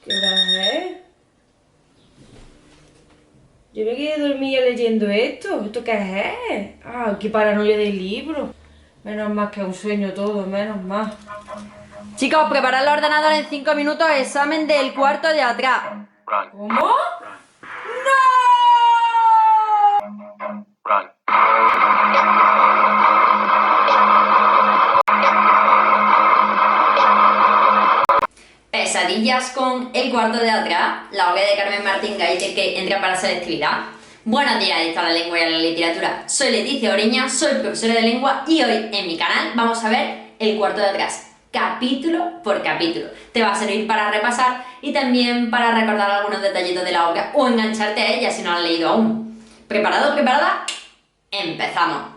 ¿Qué hora es? Yo me quedé dormida leyendo esto. ¿Esto qué es? Ah, qué paranoia de libro. Menos mal que es un sueño todo, menos mal. Chicos, preparad el ordenador en 5 minutos, examen del cuarto de atrás. ¿Cómo? Pesadillas con el cuarto de atrás, la obra de Carmen Martín Gaite que entra para selectividad. Buenos días, adictos a la lengua y a la literatura. Soy Leticia Oreña, soy profesora de lengua y hoy en mi canal vamos a ver el cuarto de atrás, capítulo por capítulo. Te va a servir para repasar y también para recordar algunos detallitos de la obra o engancharte a ella si no la has leído aún. ¿Preparado? ¿Preparada? ¡Empezamos!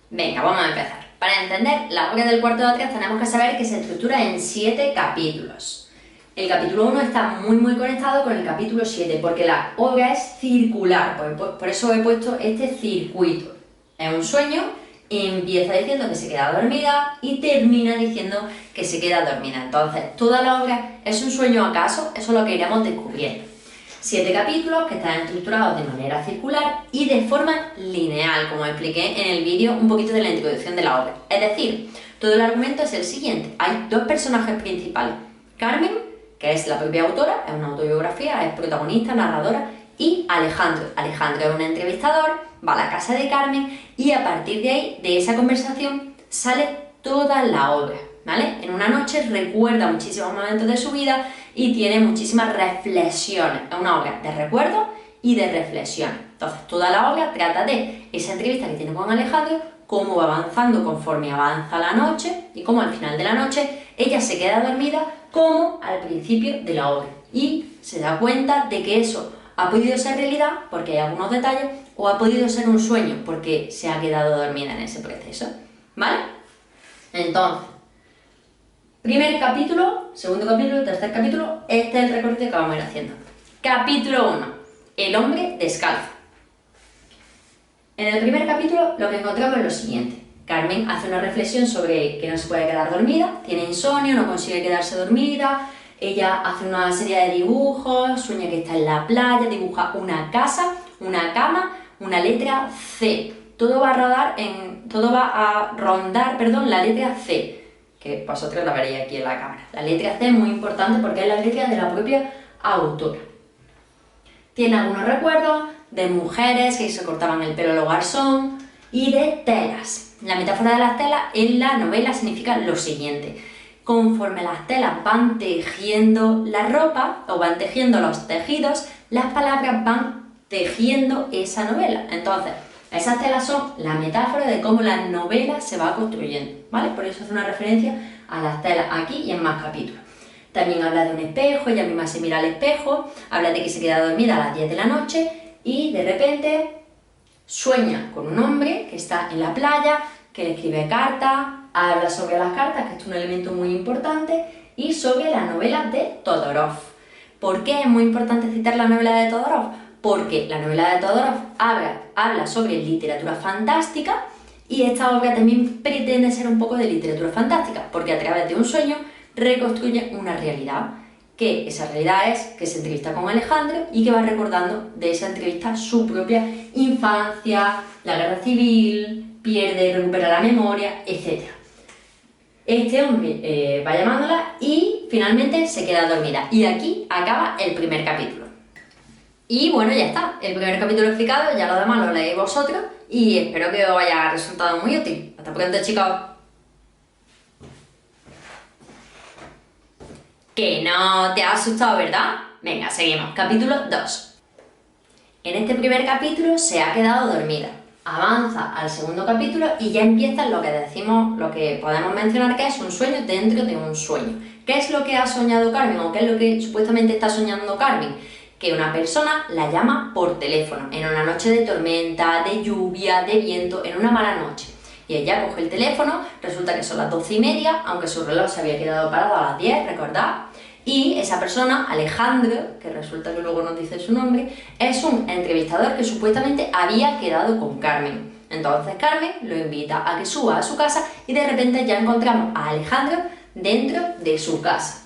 Venga, vamos a empezar. Para entender la obra del cuarto de atrás tenemos que saber que se estructura en 7 capítulos. El capítulo 1 está muy conectado con el capítulo 7 porque la obra es circular, por eso he puesto este circuito. Es un sueño, empieza diciendo que se queda dormida y termina diciendo que se queda dormida. Entonces, ¿toda la obra es un sueño acaso? Eso es lo que iremos descubriendo. 7 capítulos que están estructurados de manera circular y de forma lineal, como expliqué en el vídeo un poquito de la introducción de la obra. Es decir, todo el argumento es el siguiente. Hay dos personajes principales. Carmen, que es la propia autora, es una autobiografía, es protagonista, narradora, y Alejandro. Alejandro es un entrevistador, va a la casa de Carmen y a partir de ahí, de esa conversación, sale toda la obra, ¿vale? En una noche recuerda muchísimos momentos de su vida y tiene muchísimas reflexiones. Es una obra de recuerdo y de reflexión. Entonces, toda la obra trata de esa entrevista que tiene con Alejandro, cómo va avanzando conforme avanza la noche y cómo al final de la noche ella se queda dormida como al principio de la obra. Y se da cuenta de que eso ha podido ser realidad porque hay algunos detalles o ha podido ser un sueño porque se ha quedado dormida en ese proceso. ¿Vale? Entonces, primer capítulo, segundo capítulo, tercer capítulo, este es el recorrido que vamos a ir haciendo. Capítulo 1. El hombre descalzo. En el primer capítulo lo que encontramos es lo siguiente. Carmen hace una reflexión sobre que no se puede quedar dormida, tiene insomnio, no consigue quedarse dormida, ella hace una serie de dibujos, sueña que está en la playa, dibuja una casa, una cama, una letra C. Todo va a rondar la letra C, que vosotros la veréis aquí en la cámara. La letra C es muy importante porque es la letra de la propia autora. Tiene algunos recuerdos de mujeres que se cortaban el pelo a lo garzón y de telas. La metáfora de las telas en la novela significa lo siguiente. Conforme las telas van tejiendo la ropa o van tejiendo los tejidos, las palabras van tejiendo esa novela. Entonces, esas telas son la metáfora de cómo la novela se va construyendo, ¿vale? Por eso hace una referencia a las telas aquí y en más capítulos. También habla de un espejo, ella misma se mira al espejo, habla de que se queda dormida a las 10 de la noche y de repente sueña con un hombre que está en la playa, que le escribe cartas, habla sobre las cartas, que esto es un elemento muy importante, y sobre la novela de Todorov. ¿Por qué es muy importante citar la novela de Todorov? Porque la novela de Todorov habla sobre literatura fantástica y esta obra también pretende ser un poco de literatura fantástica, porque a través de un sueño reconstruye una realidad, que esa realidad es que se entrevista con Alejandro y que va recordando de esa entrevista su propia infancia, la guerra civil, pierde y recupera la memoria, etc. Este hombre va llamándola y finalmente se queda dormida. Y aquí acaba el primer capítulo. Y bueno, ya está. El primer capítulo explicado, ya lo demás lo leéis vosotros y espero que os haya resultado muy útil. Hasta pronto, chicos. Que no te ha asustado, ¿verdad? Venga, seguimos. Capítulo 2. En este primer capítulo se ha quedado dormida. Avanza al segundo capítulo y ya empieza lo que podemos mencionar que es un sueño dentro de un sueño. ¿Qué es lo que ha soñado Carmen o qué es lo que supuestamente está soñando Carmen? Que una persona la llama por teléfono en una noche de tormenta, de lluvia, de viento, en una mala noche. Y ella coge el teléfono, resulta que son las 12:30, aunque su reloj se había quedado parado a las 10, recordad, Y esa persona, Alejandro, que resulta que luego nos dice su nombre, es un entrevistador que supuestamente había quedado con Carmen. Entonces Carmen lo invita a que suba a su casa y de repente ya encontramos a Alejandro dentro de su casa.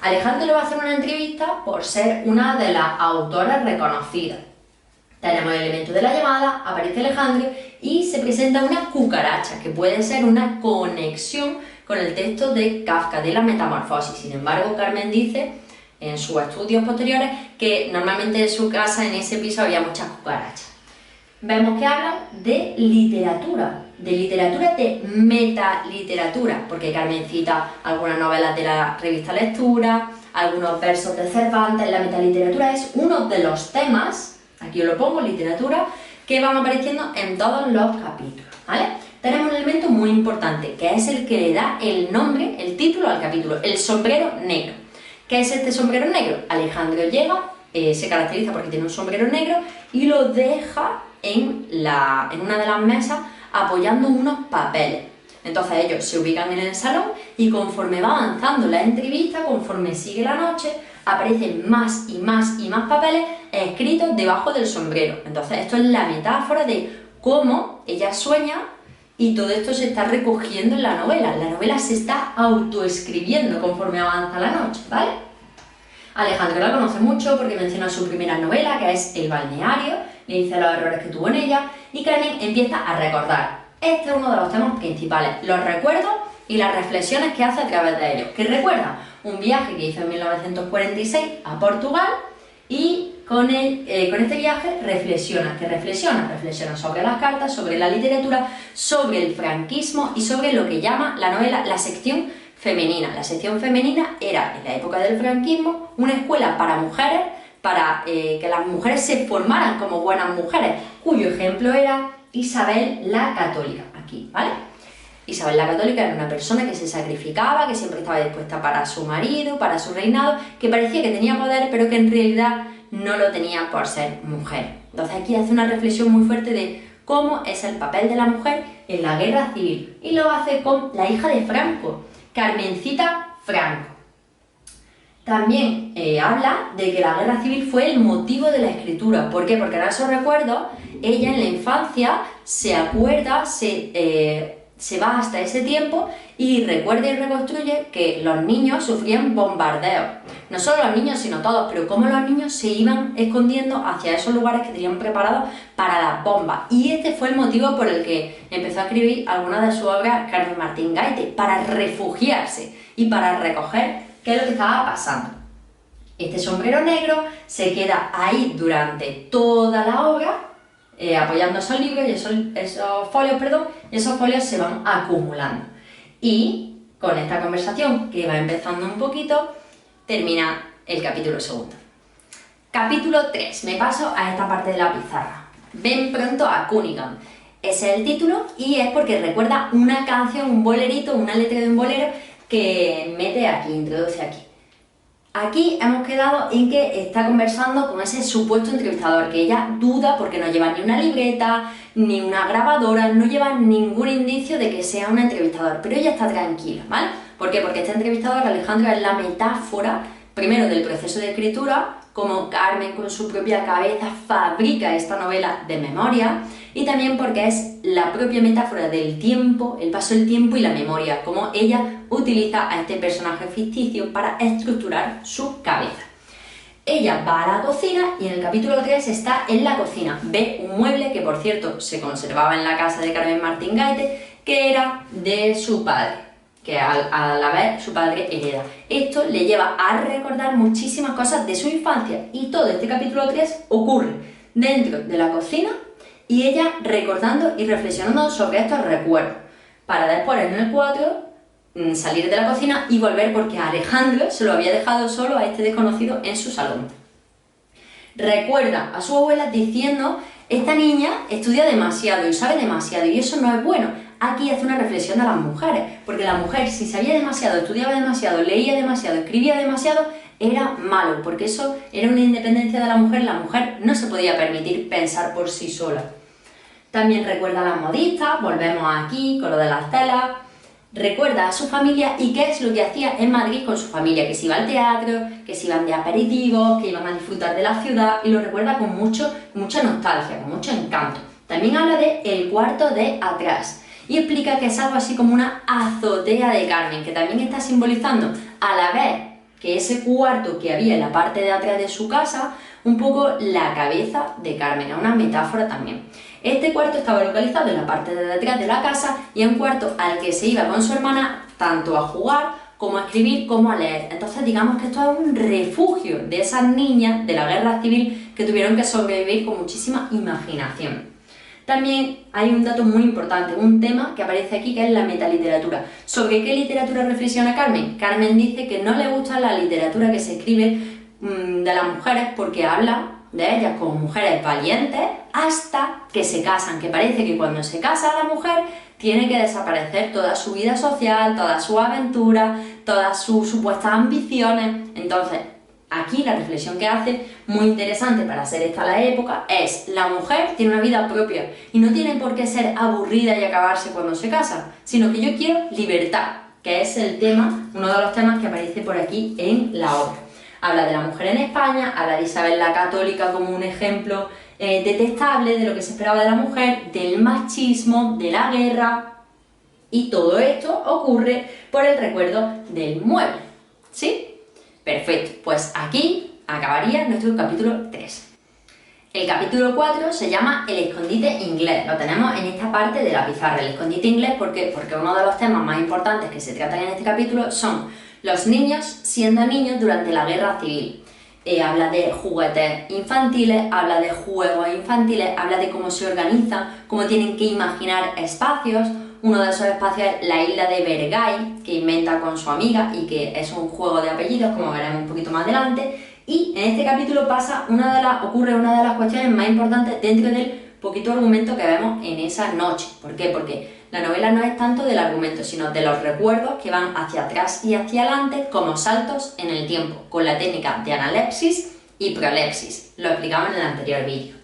Alejandro le va a hacer una entrevista por ser una de las autoras reconocidas. Tenemos el elemento de la llamada, aparece Alejandro y se presenta una cucaracha, que puede ser una conexión con el texto de Kafka, de la Metamorfosis. Sin embargo, Carmen dice en sus estudios posteriores que normalmente en su casa, en ese piso, había muchas cucarachas. Vemos que hablan de literatura de metaliteratura, porque Carmen cita algunas novelas de la revista Lectura, algunos versos de Cervantes. La metaliteratura es uno de los temas, aquí os lo pongo, literatura, que van apareciendo en todos los capítulos, ¿vale? Tenemos un elemento muy importante, que es el que le da el nombre, el título al capítulo, el sombrero negro. ¿Qué es este sombrero negro? Alejandro llega, se caracteriza porque tiene un sombrero negro y lo deja en una de las mesas apoyando unos papeles. Entonces ellos se ubican en el salón y conforme va avanzando la entrevista, conforme sigue la noche, aparecen más y más y más papeles escritos debajo del sombrero. Entonces esto es la metáfora de cómo ella sueña y todo esto se está recogiendo en la novela. La novela se está autoescribiendo conforme avanza la noche, ¿vale? Alejandro la conoce mucho porque menciona su primera novela, que es El balneario, le dice los errores que tuvo en ella, y Carmen empieza a recordar. Este es uno de los temas principales, los recuerdos y las reflexiones que hace a través de ellos. Que recuerda un viaje que hizo en 1946 a Portugal y con este viaje reflexiona sobre las cartas, sobre la literatura, sobre el franquismo y sobre lo que llama la novela la sección femenina. La sección femenina era, en la época del franquismo, una escuela para mujeres, para que las mujeres se formaran como buenas mujeres, cuyo ejemplo era Isabel la Católica, aquí, ¿vale? Isabel la Católica era una persona que se sacrificaba, que siempre estaba dispuesta para su marido, para su reinado, que parecía que tenía poder, pero que en realidad no lo tenía por ser mujer. Entonces aquí hace una reflexión muy fuerte de cómo es el papel de la mujer en la guerra civil, y lo hace con la hija de Franco, Carmencita Franco. También habla de que la guerra civil fue el motivo de la escritura. ¿Por qué? Porque en esos recuerdos ella en la infancia se acuerda, se va hasta ese tiempo y recuerda y reconstruye que los niños sufrían bombardeos. No solo los niños, sino todos, pero cómo los niños se iban escondiendo hacia esos lugares que tenían preparados para las bombas. Y este fue el motivo por el que empezó a escribir algunas de sus obras Carmen Martín Gaite, para refugiarse y para recoger qué es lo que estaba pasando. Este sombrero negro se queda ahí durante toda la obra, apoyando esos libros y esos folios se van acumulando. Y con esta conversación, que va empezando un poquito, termina el capítulo segundo. Capítulo 3. Me paso a esta parte de la pizarra. Ven pronto a Cunningham. Ese es el título y es porque recuerda una canción, un bolerito, una letra de un bolero que mete aquí, introduce aquí. Aquí hemos quedado en que está conversando con ese supuesto entrevistador, que ella duda porque no lleva ni una libreta, ni una grabadora, no lleva ningún indicio de que sea un entrevistador, pero ella está tranquila, ¿vale? ¿Por qué? Porque este entrevistador, Alejandro, es la metáfora, primero del proceso de escritura, como Carmen con su propia cabeza fabrica esta novela de memoria, y también porque es la propia metáfora del tiempo, el paso del tiempo y la memoria, como ella utiliza a este personaje ficticio para estructurar su cabeza. Ella va a la cocina y en el capítulo 3 está en la cocina. Ve un mueble que, por cierto, se conservaba en la casa de Carmen Martín Gaite, que era de su padre, que a la vez su padre hereda. Esto le lleva a recordar muchísimas cosas de su infancia y todo este capítulo 3 ocurre dentro de la cocina y ella recordando y reflexionando sobre estos recuerdos, para después en el 4 salir de la cocina y volver porque a Alejandro se lo había dejado solo a este desconocido en su salón. Recuerda a su abuela diciendo: esta niña estudia demasiado y sabe demasiado y eso no es bueno. Aquí hace una reflexión de las mujeres, porque la mujer, si sabía demasiado, estudiaba demasiado, leía demasiado, escribía demasiado, era malo, porque eso era una independencia de la mujer no se podía permitir pensar por sí sola. También recuerda a las modistas, volvemos aquí con lo de las telas, recuerda a su familia y qué es lo que hacía en Madrid con su familia, que se iba al teatro, que se iban de aperitivos, que iban a disfrutar de la ciudad, y lo recuerda con mucha nostalgia, con mucho encanto. También habla de el cuarto de atrás y explica que es algo así como una azotea de Carmen, que también está simbolizando a la vez que ese cuarto que había en la parte de atrás de su casa, un poco la cabeza de Carmen, es una metáfora también. Este cuarto estaba localizado en la parte de detrás de la casa y es un cuarto al que se iba con su hermana tanto a jugar como a escribir como a leer. Entonces digamos que esto es un refugio de esas niñas de la guerra civil que tuvieron que sobrevivir con muchísima imaginación. También hay un dato muy importante, un tema que aparece aquí, que es la metaliteratura. ¿Sobre qué literatura reflexiona Carmen? Carmen dice que no le gusta la literatura que se escribe de las mujeres porque habla de ellas como mujeres valientes hasta que se casan, que parece que cuando se casa la mujer tiene que desaparecer toda su vida social, todas sus aventuras, todas sus supuestas ambiciones. Entonces, aquí la reflexión que hace, muy interesante para ser esta la época, es la mujer tiene una vida propia y no tiene por qué ser aburrida y acabarse cuando se casa, sino que yo quiero libertad, que es el tema, uno de los temas que aparece por aquí en la obra. Habla de la mujer en España, habla de Isabel la Católica como un ejemplo detestable de lo que se esperaba de la mujer, del machismo, de la guerra, y todo esto ocurre por el recuerdo del mueble, ¿sí? Perfecto, pues aquí acabaría nuestro capítulo 3. El capítulo 4 se llama El escondite inglés, lo tenemos en esta parte de la pizarra. El escondite inglés, ¿por qué? Porque uno de los temas más importantes que se tratan en este capítulo son los niños siendo niños durante la guerra civil. Habla de juguetes infantiles, habla de juegos infantiles, habla de cómo se organizan, cómo tienen que imaginar espacios. Uno de esos espacios es la isla de Bergay, que inventa con su amiga y que es un juego de apellidos, como veremos un poquito más adelante. Y en este capítulo ocurre una de las cuestiones más importantes dentro del poquito argumento que vemos en esa noche. ¿Por qué? Porque la novela no es tanto del argumento, sino de los recuerdos que van hacia atrás y hacia adelante como saltos en el tiempo, con la técnica de analepsis y prolepsis. Lo explicamos en el anterior vídeo.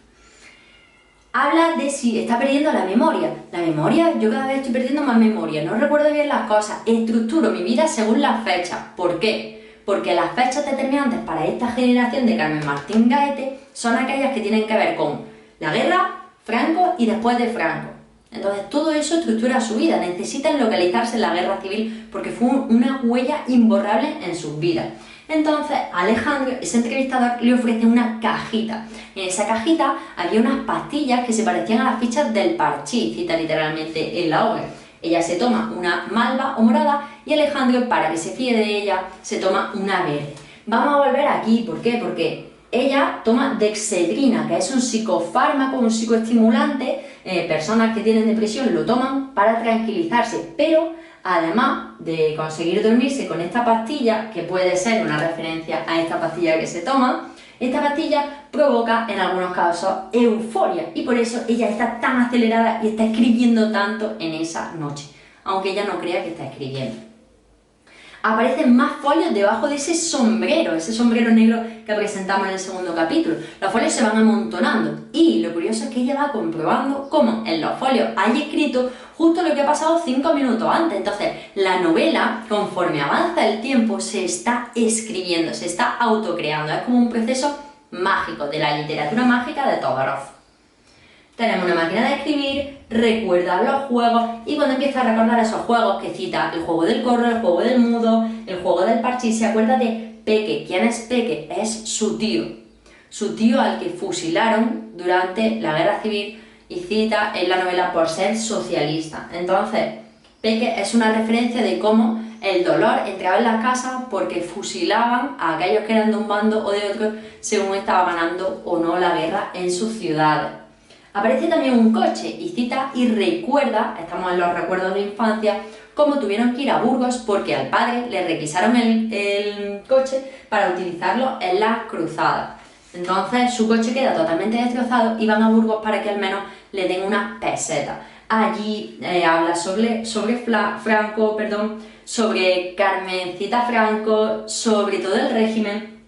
Habla de si está perdiendo la memoria. La memoria, yo cada vez estoy perdiendo más memoria, no recuerdo bien las cosas, estructuro mi vida según las fechas. ¿Por qué? Porque las fechas determinantes para esta generación de Carmen Martín Gaete son aquellas que tienen que ver con la guerra, Franco y después de Franco. Entonces todo eso estructura su vida, necesitan localizarse en la guerra civil porque fue una huella imborrable en sus vidas. Entonces Alejandro, ese entrevistador, le ofrece una cajita. En esa cajita había unas pastillas que se parecían a las fichas del Parchís, cita literalmente en la obra. Ella se toma una malva o morada y Alejandro, para que se fíe de ella, se toma una verde. Vamos a volver aquí, ¿por qué? Porque ella toma dexedrina, que es un psicofármaco, un psicoestimulante. Personas que tienen depresión lo toman para tranquilizarse, pero además de conseguir dormirse con esta pastilla, que puede ser una referencia a esta pastilla que se toma, esta pastilla provoca en algunos casos euforia y por eso ella está tan acelerada y está escribiendo tanto en esa noche, aunque ella no crea que está escribiendo. Aparecen más folios debajo de ese sombrero negro que presentamos en el segundo capítulo. Los folios se van amontonando y lo curioso es que ella va comprobando cómo en los folios hay escrito justo lo que ha pasado 5 minutos antes. Entonces, la novela, conforme avanza el tiempo, se está escribiendo, se está autocreando. Es como un proceso mágico, de la literatura mágica de Todorov. Tenemos una máquina de escribir, recuerda los juegos y cuando empieza a recordar esos juegos que cita el juego del corro, el juego del mudo, el juego del parchís, se acuerda de Peque. ¿Quién es Peque? Es su tío al que fusilaron durante la guerra civil y cita en la novela por ser socialista. Entonces, Peque es una referencia de cómo el dolor entraba en las casas porque fusilaban a aquellos que eran de un bando o de otro según estaba ganando o no la guerra en sus ciudades. Aparece también un coche y cita y recuerda, estamos en los recuerdos de infancia, cómo tuvieron que ir a Burgos porque al padre le requisaron el coche para utilizarlo en las cruzadas. Entonces su coche queda totalmente destrozado y van a Burgos para que al menos le den unas pesetas. Allí habla sobre Franco, sobre Carmencita Franco, sobre todo el régimen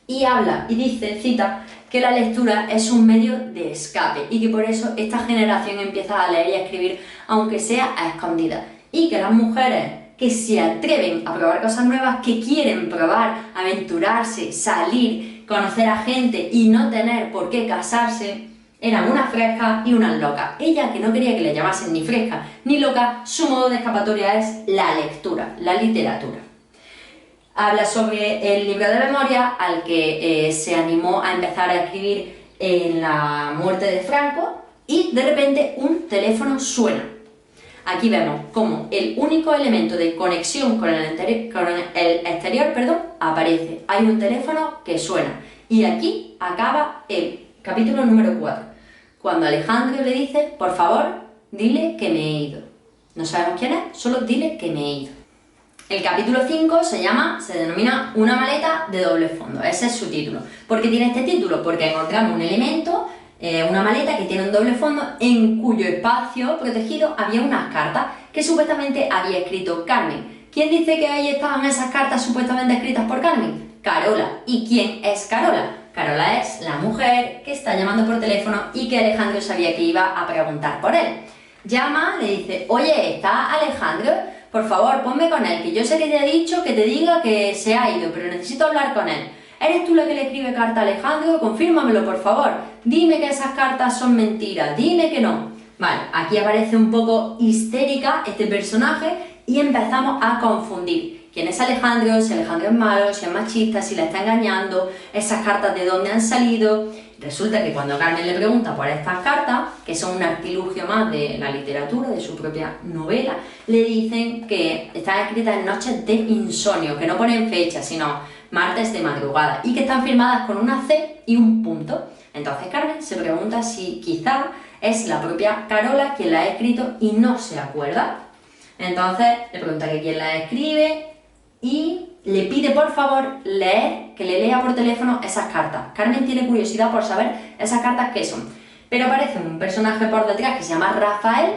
y habla y dice, cita, que la lectura es un medio de escape y que por eso esta generación empieza a leer y a escribir aunque sea a escondidas. y que las mujeres que se atreven a probar cosas nuevas, que quieren probar, aventurarse, salir, conocer a gente y no tener por qué casarse, eran unas frescas y unas locas. Ella, que no quería que le llamasen ni fresca ni loca, su modo de escapatoria es la lectura, la literatura. Habla sobre el libro de memoria al que se animó a empezar a escribir en la muerte de Franco, y de repente un teléfono suena. Aquí vemos cómo el único elemento de conexión con el exterior, aparece. Hay un teléfono que suena. Y aquí acaba el capítulo número 4, cuando Alejandro le dice: por favor, dile que me he ido. No sabemos quién es, solo dile que me he ido. El capítulo 5 se denomina Una maleta de doble fondo. Ese es su título. ¿Por qué tiene este título? Porque encontramos un elemento, una maleta que tiene un doble fondo, en cuyo espacio protegido había unas cartas que supuestamente había escrito Carmen. ¿Quién dice que ahí estaban esas cartas supuestamente escritas por Carmen? Carola. ¿Y quién es Carola? Carola es la mujer que está llamando por teléfono y que Alejandro sabía que iba a preguntar por él. Llama, le dice: oye, ¿está Alejandro? Por favor, ponme con él, que yo sé que te ha dicho que te diga que se ha ido, pero necesito hablar con él. ¿Eres tú la que le escribe carta a Alejandro? Confírmamelo, por favor. Dime que esas cartas son mentiras, dime que no. Vale, aquí aparece un poco histérica este personaje y empezamos a confundir. ¿Quién es Alejandro? Si Alejandro es malo, si es machista, si la está engañando, esas cartas de dónde han salido. Resulta que cuando Carmen le pregunta por estas cartas, que son un artilugio más de la literatura, de su propia novela, le dicen que están escritas en noches de insomnio, que no ponen fecha, sino martes de madrugada, y que están firmadas con una C y un punto. Entonces Carmen se pregunta si quizá es la propia Carola quien la ha escrito y no se acuerda. Entonces le pregunta que quién la escribe y le pide por favor que le lea por teléfono esas cartas. Carmen tiene curiosidad por saber esas cartas qué son, pero aparece un personaje por detrás que se llama Rafael,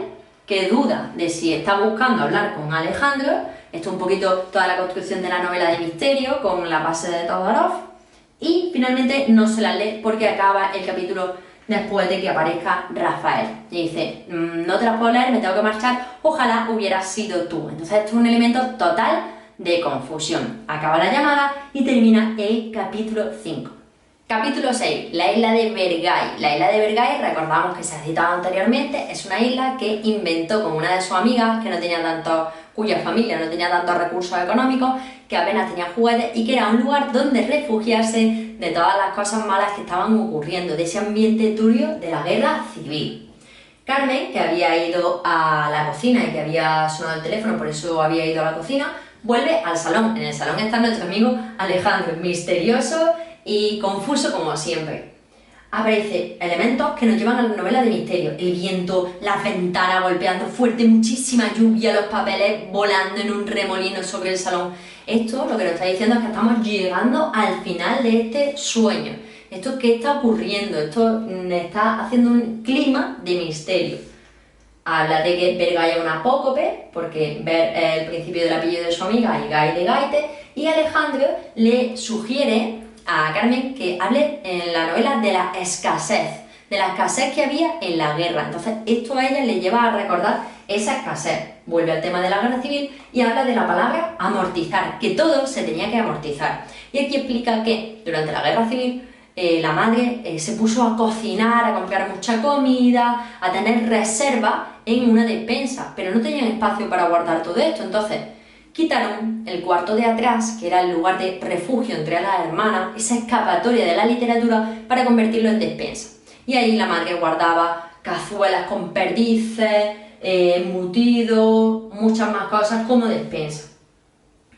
que duda de si está buscando hablar con Alejandro. Esto es un poquito toda la construcción de la novela de misterio con la base de Todorov, y finalmente no se la lee porque acaba el capítulo después de que aparezca Rafael. Y dice: no te las puedo leer, me tengo que marchar, ojalá hubieras sido tú. Entonces esto es un elemento total de confusión. Acaba la llamada y termina el capítulo 5. Capítulo 6. La isla de Bergay. La isla de Bergay, recordamos que se ha citado anteriormente, es una isla que inventó con una de sus amigas cuya familia no tenía tantos recursos económicos, que apenas tenía juguetes y que era un lugar donde refugiarse de todas las cosas malas que estaban ocurriendo, de ese ambiente turbio de la guerra civil. Carmen, que había ido a la cocina y que había sonado el teléfono, por eso había ido a la cocina, vuelve al salón. En el salón está nuestro amigo Alejandro, misterioso y confuso como siempre. Aparecen elementos que nos llevan a la novela de misterio: el viento, las ventanas golpeando fuerte, muchísima lluvia, los papeles volando en un remolino sobre el salón. Esto lo que nos está diciendo es que estamos llegando al final de este sueño. Esto, ¿qué está ocurriendo? Esto está haciendo un clima de misterio. Habla de que Bergay es una apócope, porque Ber es el principio del apellido de su amiga y Gay de Gaite, y Alejandro le sugiere a Carmen que hable en la novela de la escasez que había en la guerra. Entonces esto a ella le lleva a recordar esa escasez. Vuelve al tema de la guerra civil y habla de la palabra amortizar, que todo se tenía que amortizar. Y aquí explica que durante la guerra civil la madre se puso a cocinar, a comprar mucha comida, a tener reserva en una despensa, pero no tenían espacio para guardar todo esto. Entonces quitaron el cuarto de atrás, que era el lugar de refugio entre las hermanas, esa escapatoria de la literatura, para convertirlo en despensa. Y ahí la madre guardaba cazuelas con perdices, embutidos, muchas más cosas como despensa.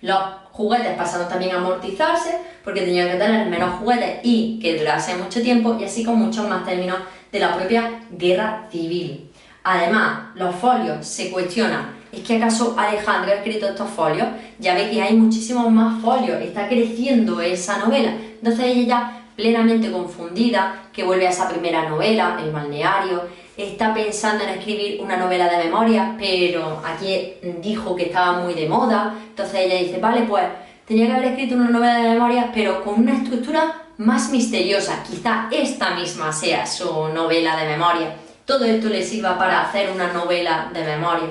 Los juguetes pasaron también a amortizarse porque tenían que tener menos juguetes y que durase mucho tiempo, y así con muchos más términos de la propia guerra civil. Además, los folios se cuestionan: ¿es que acaso Alejandro ha escrito estos folios? Ya ve que hay muchísimos más folios, está creciendo esa novela. Entonces ella, ya plenamente confundida, que vuelve a esa primera novela, El balneario, está pensando en escribir una novela de memoria, pero aquí dijo que estaba muy de moda. Entonces ella dice: vale, pues tenía que haber escrito una novela de memoria, pero con una estructura más misteriosa. Quizá esta misma sea su novela de memoria. Todo esto le sirva para hacer una novela de memoria.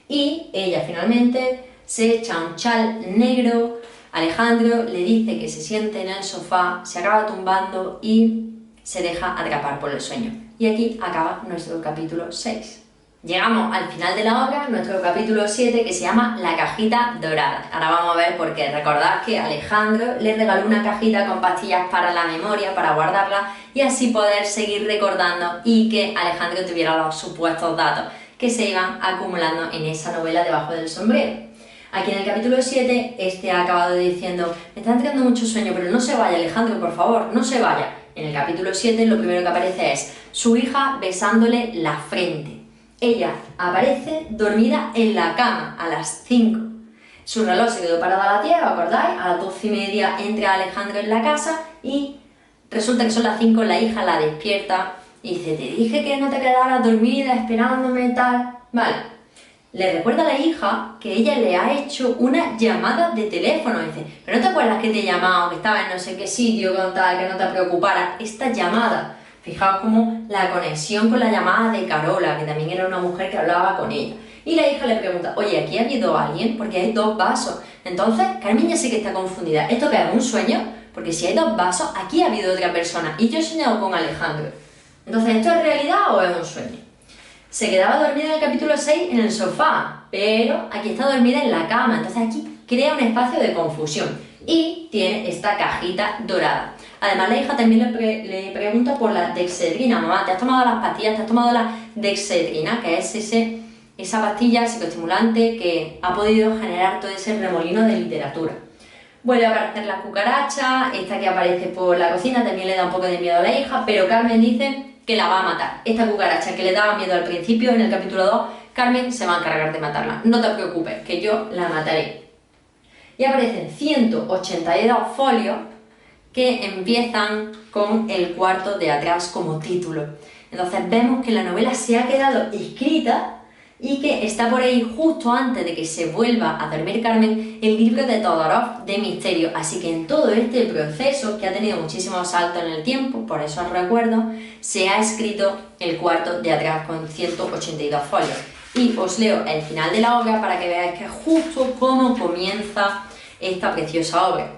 Y ella finalmente se echa un chal negro, Alejandro le dice que se siente en el sofá, se acaba tumbando y se deja atrapar por el sueño. Y aquí acaba nuestro capítulo 6. Llegamos al final de la obra, nuestro capítulo 7, que se llama La cajita dorada. Ahora vamos a ver por qué. Recordad que Alejandro le regaló una cajita con pastillas para la memoria, para guardarla y así poder seguir recordando y que Alejandro tuviera los supuestos datos que se iban acumulando en esa novela debajo del sombrero. Aquí en el capítulo 7, este ha acabado diciendo: me está entrando mucho sueño, pero no se vaya, Alejandro, por favor, no se vaya. En el capítulo 7 lo primero que aparece es su hija besándole la frente. Ella aparece dormida en la cama a las 5. Su reloj se quedó parado a la tierra, ¿acordáis? A las 12:30 entra Alejandro en la casa y resulta que son las 5, la hija la despierta y dice: te dije que no te quedaras dormida esperándome y tal. Vale. Le recuerda a la hija que ella le ha hecho una llamada de teléfono. Dice: ¿pero no te acuerdas que te he llamado, que estaba en no sé qué sitio, con tal, que no te preocuparas? Esta llamada. Fijaos cómo la conexión con la llamada de Carola, que también era una mujer que hablaba con ella. Y la hija le pregunta: oye, ¿aquí ha habido alguien? Porque hay 2 vasos. Entonces, Carmen ya sí que está confundida. ¿Esto qué es? ¿Un sueño? Porque si hay 2 vasos, aquí ha habido otra persona. Y yo he soñado con Alejandro. Entonces, ¿esto es realidad o es un sueño? Se quedaba dormida en el capítulo 6 en el sofá, pero aquí está dormida en la cama. Entonces aquí crea un espacio de confusión. Y tiene esta cajita dorada. Además, la hija también le pregunta por la dexedrina. Mamá, ¿te has tomado las pastillas? ¿Te has tomado la dexedrina? Que es esa pastilla psicoestimulante que ha podido generar todo ese remolino de literatura. Vuelve a aparecer la cucaracha, esta que aparece por la cocina también le da un poco de miedo a la hija, pero Carmen dice que la va a matar. Esta cucaracha que le daba miedo al principio, en el capítulo 2, Carmen se va a encargar de matarla. No te preocupes, que yo la mataré. Y aparecen 182 folios que empiezan con el cuarto de atrás como título. Entonces vemos que la novela se ha quedado escrita y que está por ahí justo antes de que se vuelva a dormir Carmen el libro de Todorov de misterio. Así que en todo este proceso, que ha tenido muchísimos saltos en el tiempo, por eso os recuerdo, se ha escrito el cuarto de atrás con 182 folios. Y os leo el final de la obra para que veáis que es justo cómo comienza esta preciosa obra.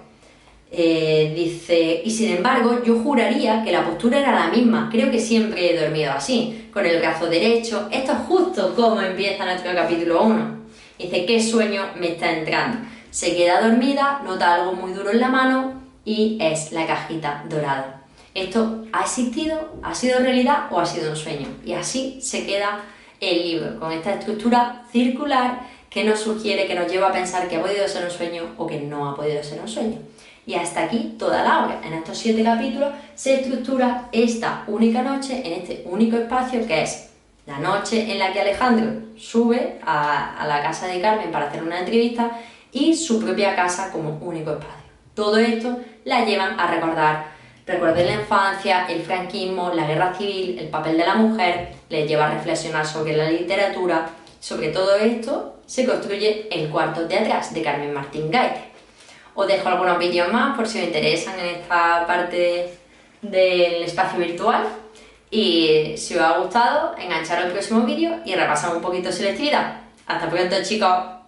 Dice: y sin embargo yo juraría que la postura era la misma, creo que siempre he dormido así, con el brazo derecho. Esto es justo como empieza nuestro capítulo 1. Dice: ¿qué sueño me está entrando? Se queda dormida, nota algo muy duro en la mano y es la cajita dorada. ¿Esto ha existido? ¿Ha sido realidad o ha sido un sueño? Y así se queda el libro, con esta estructura circular que nos sugiere, que nos lleva a pensar que ha podido ser un sueño o que no ha podido ser un sueño. Y hasta aquí toda la obra. En estos 7 capítulos se estructura esta única noche, en este único espacio que es la noche en la que Alejandro sube a la casa de Carmen para hacer una entrevista y su propia casa como único espacio. Todo esto la llevan a recordar recuerdos de la infancia, el franquismo, la guerra civil, el papel de la mujer, les lleva a reflexionar sobre la literatura. Sobre todo esto se construye el cuarto de atrás de Carmen Martín Gaite. Os dejo algunos vídeos más por si os interesan en esta parte del espacio virtual. Y si os ha gustado, engancharos al próximo vídeo y repasamos un poquito selectividad. ¡Hasta pronto, chicos!